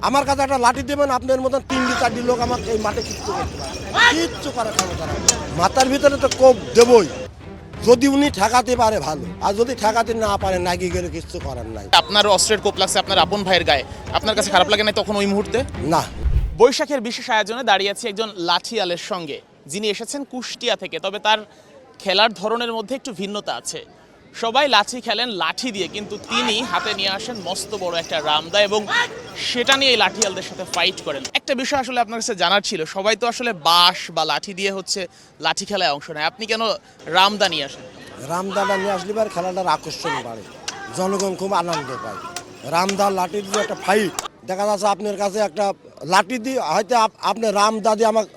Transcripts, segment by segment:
আমার কাছে একটা লাঠি দেবেন, আপনার মতন 3-4টি লোক আমাকে এই মাঠে কিচ্ছু করতে পারবে না। কিচ্ছু করার ক্ষমতা নাই। মাথার ভিতরে তো কোপ দেবই, যদি উনি ঠেকাতে পারে ভালো, আর যদি ঠেকাতে না পারে নাকি গেলে কিচ্ছু করার নাই। আপনার অস্ত্রের কোপ লাগছে আপনার আপন ভাইয়ের গায়ে, আপনার কাছে খারাপ লাগে না তখন ওই মুহূর্তে? না। বৈশাখের বিশেষ আয়োজনে দাঁড়িয়ে আছি একজন লাঠিয়ালের সঙ্গে, যিনি এসেছেন কুষ্টিয়া থেকে। তবে তার খেলার ধরনের মধ্যে একটু ভিন্নতা আছে। সবাই লাঠি খেলেন লাঠি দিয়ে, কিন্তু তিনি হাতে নিয়ে আসেন মস্ত বড় একটা রামদা এবং সেটা নিয়ে এই লাঠিয়ালদের সাথে ফাইট করেন। একটা বিষয় আসলে আপনার কাছে জানার ছিল, সবাই তো আসলে বাঁশ বা লাঠি দিয়ে হচ্ছে লাঠি খেলায় অংশ নেয়, আপনি কেন রামদা নিয়ে আসেন? রামদাটা নিয়ে আসলে এবার খেলাটার আকর্ষণ বাড়ে, জনগণ খুব আনন্দ পায়। রামদা লাঠির যে একটা ফাইট, দেখা যাচ্ছে আপনার কাছে একটা লাঠি দিয়ে হয়তো আপনি রামদা দিয়ে আমাকে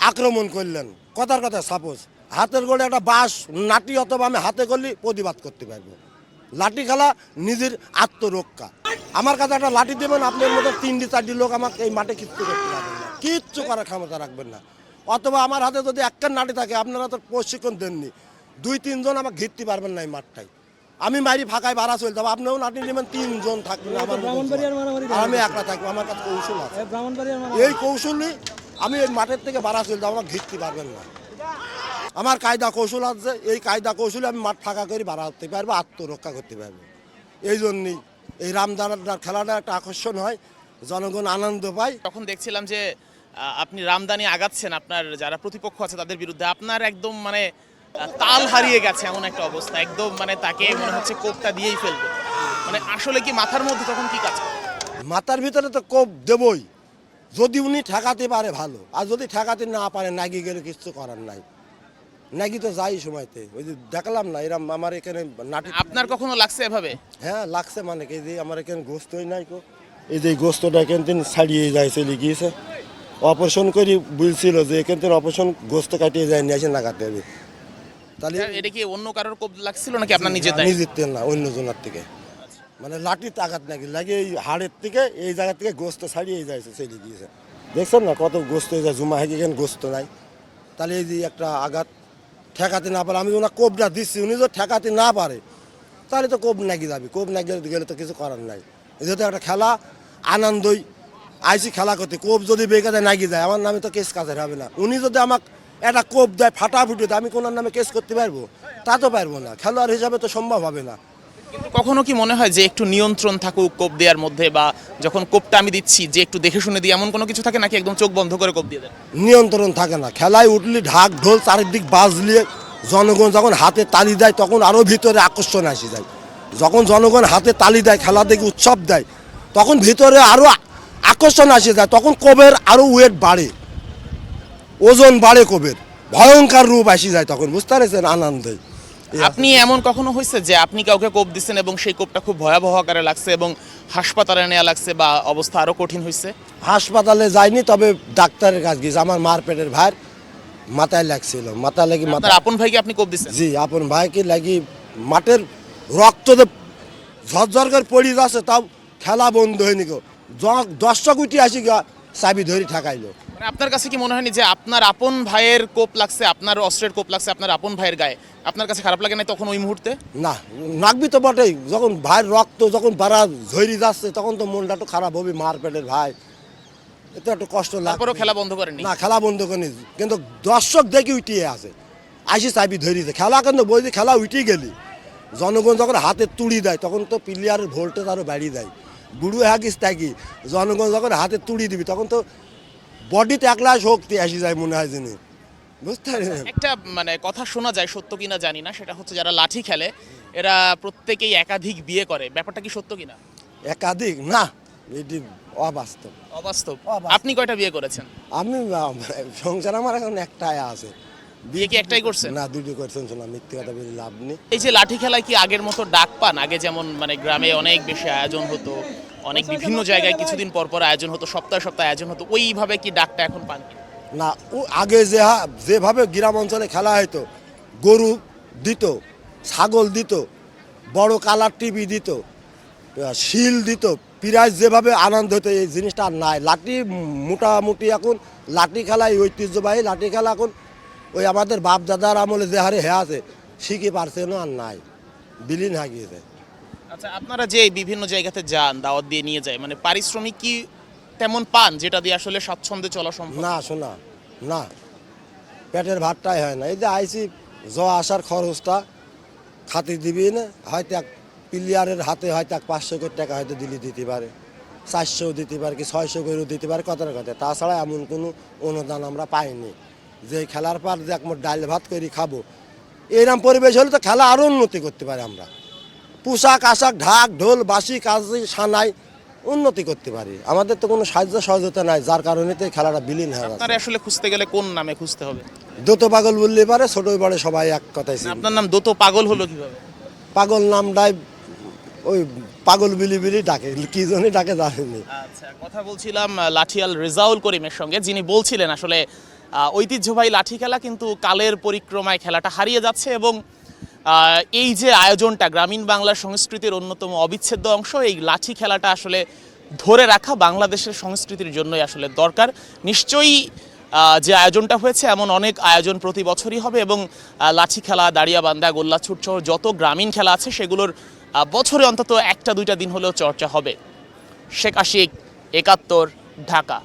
আক্রমণ করলেন, কথার কথা সাপোজ হাতের গোড়ে একটা বাঁশ লাঠি অথবা আমি হাতে করলে প্রতিবাদ করতে পারবো। লাঠি খেলা নিজের আত্মরক্ষা। আমার কাছে একটা লাঠি দেবেন, আপনার মতো 3-4টি লোক আমাকে এই মাঠে কিচ্ছু করতে পারবেন না, কিচ্ছু করার ক্ষমতা রাখবেন না। অথবা আমার হাতে যদি একটা লাঠি থাকে, আপনারা তো প্রশিক্ষণ দেননি, 2-3 জন আমাকে ঘিরতে পারবেন না এই মাঠটাই। আমি মারি ফাঁকায় বাড়া চলতে হবে, আপনিও লাঠি নেবেন, 3 জন থাকবেন, আমার আমি একলা থাকবো। আমার কাছে কৌশল আছে, এই কৌশলই আমি এই মাঠের থেকে বাড়া চলতে আমাকে ঘিরতে পারবেন না। আমার কায়দা কৌশল আছে, এই কায়দা কৌশলে আমি মাঠ ফাঁকা করে বাড়া করতে পারবো, আত্মরক্ষা করতে পারবো। এই জন্যই এই রামদানার খেলাটা একটা আকর্ষণ হয়, জনগণ আনন্দ পায়। তখন দেখছিলাম যে আপনি রামদানি আগাচ্ছেন আপনার যারা প্রতিপক্ষ আছে তাদের বিরুদ্ধে, আপনার একদম মানে তাল হারিয়ে গেছে এমন একটা অবস্থা, একদম মানে তাকে মনে হচ্ছে কোপটা দিয়েই ফেলবো। মানে আসলে কি মাথার মধ্যে তখন কি কাজ করে? মাথার ভিতরে তো কোপ দেবই, যদি উনি ঠেকাতে পারে ভালো, আর যদি ঠেকাতে না পারে নাকি গেলে কিচ্ছু করার নাই। নাকি তো যাই সময়তে ওই যে দেখলাম না, এরম আমার এখানে নাটি। আপনার কখনো লাগছে এভাবে? হ্যাঁ লাগছে, মানে কি যে আমার এখানে গোস্তই নাই কো, এই যে গোস্তটা এখান থেকে ছাড়িয়ে যায়, চলে গিয়েছে। অপারেশন করে বলছিল যে এখান থেকে অপারেশন গোস্ত কাটিয়ে যায়, নিয়ে এসে লাগাতে হবে। তাহলে এটা কি অন্য কারোর কোপ লাগছিল নাকি আপনার নিজের দায়? নিজের তেল না, অন্য জনের থেকে, মানে লাঠির আঘাত নাকি লাগে এই হাড়ের থেকে, এই জায়গা থেকে গোস্ত ছাড়িয়ে যাইছে, চলে গিয়েছে। দেখছেন না কত গোস্ত হয়ে যায়, জমা হয়ে গিয়ে গোস্ত নাই। তাহলে এই যে একটা আঘাত ঠেকাতে না পারে, আমি ওনার কোপটা দিচ্ছি, উনি যদি ঠেকাতে না পারে তাহলে তো কোপ নাকি যাবে, কোপ নাকি গেলে তো কিছু করার নাই। যেহেতু একটা খেলা, আনন্দই আইসি খেলা করতে, কোপ যদি বেগে যায় নাকি যায়, আমার নামে তো কেস কাজের হবে না। উনি যদি আমাকে একটা কোপ দেয় ফাটাফুটি, আমি কোনার নামে কেস করতে পারবো? তা তো পারবো না, খেলোয়াড় হিসাবে তো সম্ভব হবে না। কিন্তু কখনো কি মনে হয় যে একটু নিয়ন্ত্রণ থাকুক কোপ দেওয়ার মধ্যে, বা যখন কোপটা আমি দিচ্ছি যে একটু দেখে শুনে দিই, এমন কোনো কিছু থাকে নাকি একদম চোখ বন্ধ করে কোপ দিয়ে দেন? নিয়ন্ত্রণ থাকে না, খেলায় উঠলি ঢাক ঢোল চারিদিক বাজলে, জনগণ যখন হাতে তালি দেয় তখন আরও ভিতরে আকর্ষণ আসে যায়। যখন জনগণ হাতে তালি দেয়, খেলা দেখে উৎসব দেয়, তখন ভিতরে আরও আকর্ষণ আসে যায়, তখন কোবের আরও ওয়েট বাড়ে, ওজন বাড়ে, কোবের ভয়ঙ্কর রূপ আসে যায় তখন, বুঝতে পারছেন? আনন্দে আপনি এমন কখনো হয়েছে যে আপনি কাউকে কোপ দিচ্ছেন এবং সেই কোপটা খুব ভয়াবহ আকারে লাগছে এবং হাসপাতালে নেওয়া লাগছে বা অবস্থা আরো কঠিন হয়েছে? হাসপাতালে যায়নি, তবে ডাক্তারের কাছে গেছে। আমার মার পেটের ভাইয়ের মাথায় লাগছিল, মাথা লাগি, মাথা। আপনার আপন ভাইকে আপনি কোপ দিচ্ছেন? জি, আপন ভাইকে লাগি, মাঠের রক্ত তো ঝরঝর করে পড়ে যাচ্ছে, তাও খেলা বন্ধ হয়নি গো। দর্শক উঠে আসি গা, চাবি ধরে ঠেকাইলো। মানে আপনার কাছে কি মনে হয়নি যে আপনার আপন ভাইয়ের কোপ লাগছে, আপনার অস্ত্রের কোপ লাগছে আপনার আপন ভাইয়ের গায়ে, আপনার কাছে খারাপ লাগে না তখন ওই মুহূর্তে? না, নাকবি তো বটেই, যখন ভাইয়ের রক্ত যখন বাড়া ঝরি যাচ্ছে তখন তো মনটা একটু খারাপ হবে, মার পেটের ভাই, এটা একটু কষ্ট লাগে। তারপরেও খেলা বন্ধ করেননি? না, খেলা বন্ধ করেনি, কিন্তু দর্শক দেখি উঠিয়ে আছে, আসি চাবি ধরিয়েছে, খেলা কিন্তু বই খেলা উঠে গেলি, জনগণ যখন হাতে তুড়ি দেয় তখন তো প্লেয়ারের ভোল্টেজ আরও বাড়িয়ে দেয়। বুড়ো হাগিস থাকি, জনগণ যখন হাতে তুড়ি দিবি তখন তো বডিতে একলা শক্তি আসি যায়, মনে হয় যিনি, বুঝতে পারছেন? একটা মানে কথা শোনা যায়, সত্য কিনা জানি না, সেটা হচ্ছে যারা লাঠি খেলে এরা প্রত্যেকেই একাধিক বিয়ে করে, ব্যাপারটা কি সত্য কিনা? একাধিক না, এটি অবাস্তব। অবাস্তব। অবাস্তব। আপনি কয়টা বিয়ে করেছেন? আমি সংসার আমার এখন একটাই আছে। বিয়ে কি একটাই করছেন? না, দুটো করছেন, শোনা মিথ্যে কথা বলে লাভ নেই। এই যে লাঠি খেলায় কি আগের মতো ডাক পান? আগে যেমন মানে গ্রামে অনেক বেশি আয়োজন হতো, অনেক বিভিন্ন জায়গায় কিছুদিন পর পর আয়োজন হতো, সপ্তাহে সপ্তাহে আয়োজন হতো, ওইভাবে কি ডাকটা এখন পান কি? না, ও আগে যেভাবে গ্রাম অঞ্চলে খেলা হতো, গরু দিত, ছাগল দিত, বড় কালার টিভি দিত, শিল দিত, প্রাইজ যেভাবে আনন্দ হতো, এই জিনিসটা আর নাই। লাঠি মোটামুটি এখন লাঠি খেলা, এই ঐতিহ্যবাহী লাঠি খেলা এখন ওই আমাদের বাপ দাদার আমলে যে হারে আছে শিখে পারছে না, আর নাই, বিলীন হয়ে গিয়েছে। আচ্ছা, আপনারা যে বিভিন্ন জায়গাতে যান, দাওয়াত দিয়ে নিয়ে যায়, মানে পারিশ্রমিক কি তেমন পান যেটা দিয়ে আসলে স্বাচ্ছন্দ্যে চলা সম্ভব? না শোনা, না, পেটের ভাতটাই হয় না। এই যে আইসি আসার খরচটা খাতি দিবি না, হয়তো এক প্লেয়ারের হাতে হয়তো 500 কোটি টাকা হয়তো দিতে পারে, 400 দিতে পারে, কি 600 করেও দিতে পারে, কথার কথা। তাছাড়া এমন কোনো অনুদান আমরা পাইনি যে খেলার পর যে একমর ডাল ভাত করে খাবো। এইরকম পরিবেশ হলে তো খেলা আরও উন্নতি করতে পারে, আমরা পোশাক আশাক ঢাক ঢোল বাঁশি কাজী সানাই উন্নতি করতে পারি। আমাদের তো কোনো সাহায্য সহযোগিতা নাই, যার কারণে তো এই খেলাটা বিলীন হয়ে যাচ্ছে। আপনারা আসলে খুঁজতে গেলে কোন নামে খুঁজতে হবে? দোত পাগল বললে পারে, ছোট বড় সবাই এক কথাই ছিল। আপনার নাম দোতো পাগল হলো কিভাবে? পাগল নামটাই ওই পাগল বিলি বিলি ডাকে, কি জন্য ডাকে জানেনি। আচ্ছা, কথা বলছিলাম লাঠিয়াল রেজাউল করিমের সঙ্গে, যিনি বলছিলেন আসলে ঐতিহ্যবাহী লাঠি খেলা কিন্তু কালের পরিক্রমায় খেলাটা হারিয়ে যাচ্ছে এবং এই যে আয়োজনটা গ্রামীণ বাংলার সংস্কৃতির অন্যতম অবিচ্ছেদ্য অংশ, এই লাঠি খেলাটা আসলে ধরে রাখা বাংলাদেশের সংস্কৃতির জন্যই আসলে দরকার। নিশ্চয়ই যে আয়োজনটা হয়েছে এমন অনেক আয়োজন প্রতি বছরই হবে এবং লাঠি খেলা, দাড়িয়াবান্ধা, গোল্লাছুট সহ যত গ্রামীণ খেলা আছে সেগুলোর বছরে অন্তত 1-2 দিন হলেও চর্চা হবে। শেখ আশিক, 71, ঢাকা।